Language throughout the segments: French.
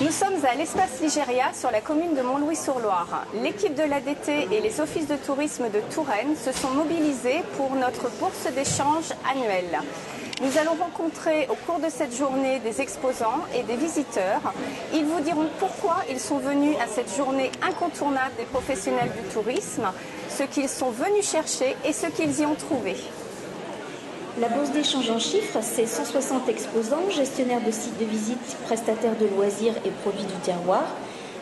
Nous sommes à l'Espace Ligéria sur la commune de Montlouis-sur-Loire. L'équipe de l'ADT et les offices de tourisme de Touraine se sont mobilisés pour notre bourse d'échange annuelle. Nous allons rencontrer au cours de cette journée des exposants et des visiteurs. Ils vous diront pourquoi ils sont venus à cette journée incontournable des professionnels du tourisme, ce qu'ils sont venus chercher et ce qu'ils y ont trouvé. La bourse d'échange en chiffres, c'est 160 exposants, gestionnaires de sites de visite, prestataires de loisirs et produits du terroir.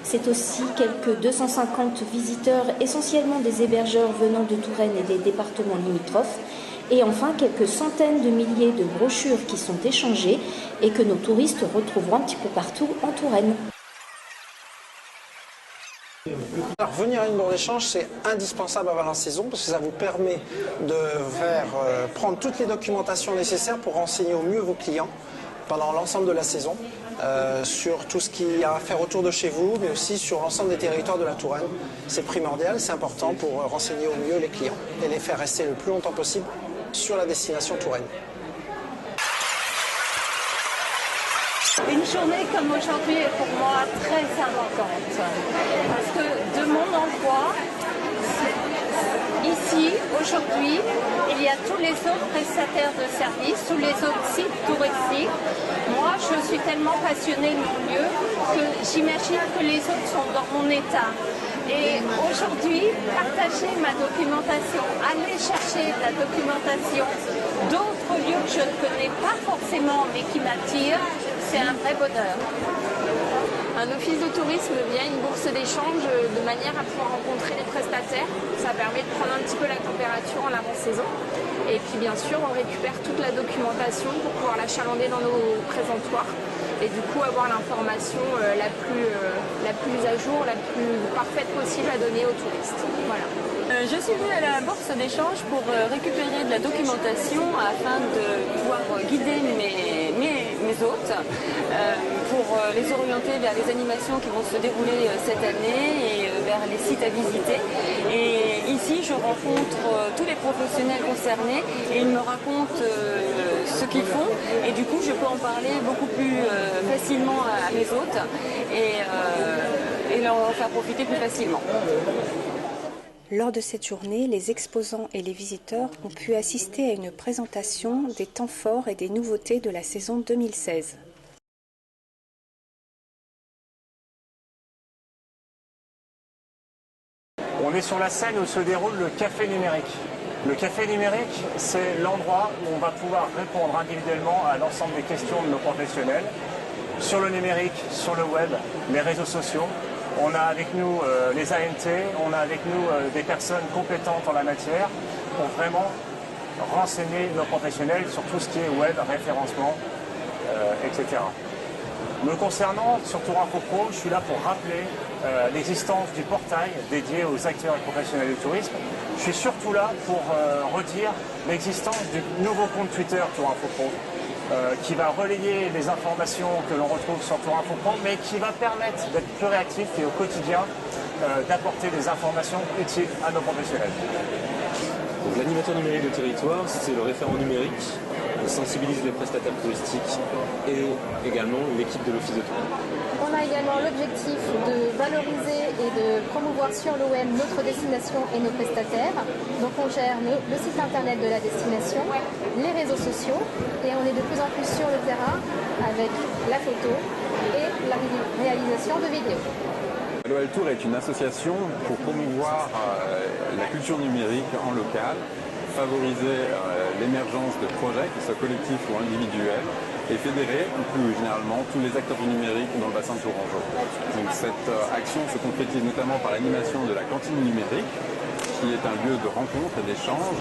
C'est aussi quelques 250 visiteurs, essentiellement des hébergeurs venant de Touraine et des départements limitrophes. Et enfin, quelques centaines de milliers de brochures qui sont échangées et que nos touristes retrouveront un petit peu partout en Touraine. Alors, venir à une bourse d'échange, c'est indispensable avant la saison parce que ça vous permet de prendre toutes les documentations nécessaires pour renseigner au mieux vos clients pendant l'ensemble de la saison sur tout ce qu'il y a à faire autour de chez vous, mais aussi sur l'ensemble des territoires de la Touraine. C'est primordial, c'est important pour renseigner au mieux les clients et les faire rester le plus longtemps possible sur la destination Touraine. Une journée comme aujourd'hui est pour moi très importante parce que de mon endroit, ici, aujourd'hui, il y a tous les autres prestataires de services, tous les autres sites touristiques. Moi, je suis tellement passionnée de mon lieu que j'imagine que les autres sont dans mon état. Et aujourd'hui, partager ma documentation, aller chercher de la documentation d'autres lieux que je ne connais pas forcément mais qui m'attirent, c'est un vrai bonheur. Un office de tourisme via une bourse d'échange de manière à pouvoir rencontrer les prestataires. Ça permet de prendre un petit peu la température en avant-saison. Et puis bien sûr, on récupère toute la documentation pour pouvoir l'achalander dans nos présentoirs. Et du coup, avoir l'information la plus à jour, la plus parfaite possible à donner aux touristes. Voilà. Je suis venue à la bourse d'échange pour récupérer de la documentation afin de pouvoir guider mes hôtes pour les orienter vers les animations qui vont se dérouler cette année et vers les sites à visiter. Et ici, je rencontre tous les professionnels concernés et ils me racontent ce qu'ils font. Et du coup, je peux en parler beaucoup plus facilement à mes hôtes et leur faire profiter plus facilement. Lors de cette journée, les exposants et les visiteurs ont pu assister à une présentation des temps forts et des nouveautés de la saison 2016. On est sur la scène où se déroule le café numérique. Le café numérique, c'est l'endroit où on va pouvoir répondre individuellement à l'ensemble des questions de nos professionnels sur le numérique, sur le web, les réseaux sociaux. On a avec nous les ANT, on a avec nous des personnes compétentes en la matière pour vraiment renseigner nos professionnels sur tout ce qui est web, référencement, etc. Me concernant, sur Tourinfo Pro, je suis là pour rappeler l'existence du portail dédié aux acteurs et professionnels du tourisme. Je suis surtout là pour redire l'existence du nouveau compte Twitter Tourinfo Pro. Qui va relayer les informations que l'on retrouve sur Tourinfo Pro, mais qui va permettre d'être plus réactif et au quotidien d'apporter des informations utiles à nos professionnels. L'animateur numérique de territoire, c'est le référent numérique, qui sensibilise les prestataires touristiques et également l'équipe de l'Office de tourisme. On a également l'objectif de valoriser et de promouvoir sur le web notre destination et nos prestataires. Donc on gère le site internet de la destination, les réseaux sociaux et on est de plus en plus sur le terrain avec la photo et la réalisation de vidéos. L'OL Tour est une association pour promouvoir la culture numérique en local, favoriser l'émergence de projets, qu'ils soient collectifs ou individuels, et fédérer plus généralement tous les acteurs du numérique dans le bassin de Tourangeau. Donc cette action se concrétise notamment par l'animation de la cantine numérique, qui est un lieu de rencontre et d'échange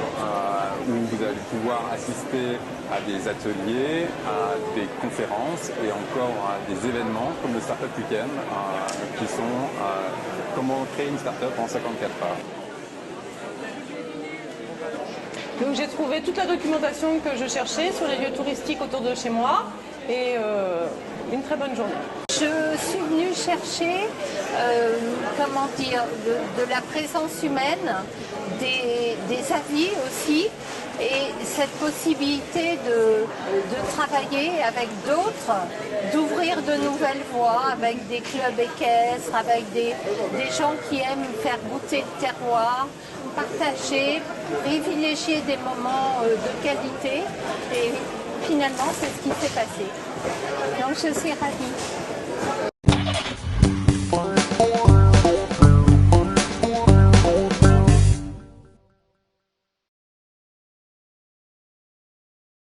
où vous allez pouvoir assister à des ateliers, à des conférences et encore à des événements comme le Startup Weekend qui sont comment créer une startup en 54 heures. Donc j'ai trouvé toute la documentation que je cherchais sur les lieux touristiques autour de chez moi et une très bonne journée. Je suis venue chercher, de la présence humaine, des avis aussi, Et cette possibilité de travailler avec d'autres, d'ouvrir de nouvelles voies avec des clubs équestres, avec des gens qui aiment faire goûter le terroir, partager, privilégier des moments de qualité. Et finalement, c'est ce qui s'est passé. Donc je suis ravie.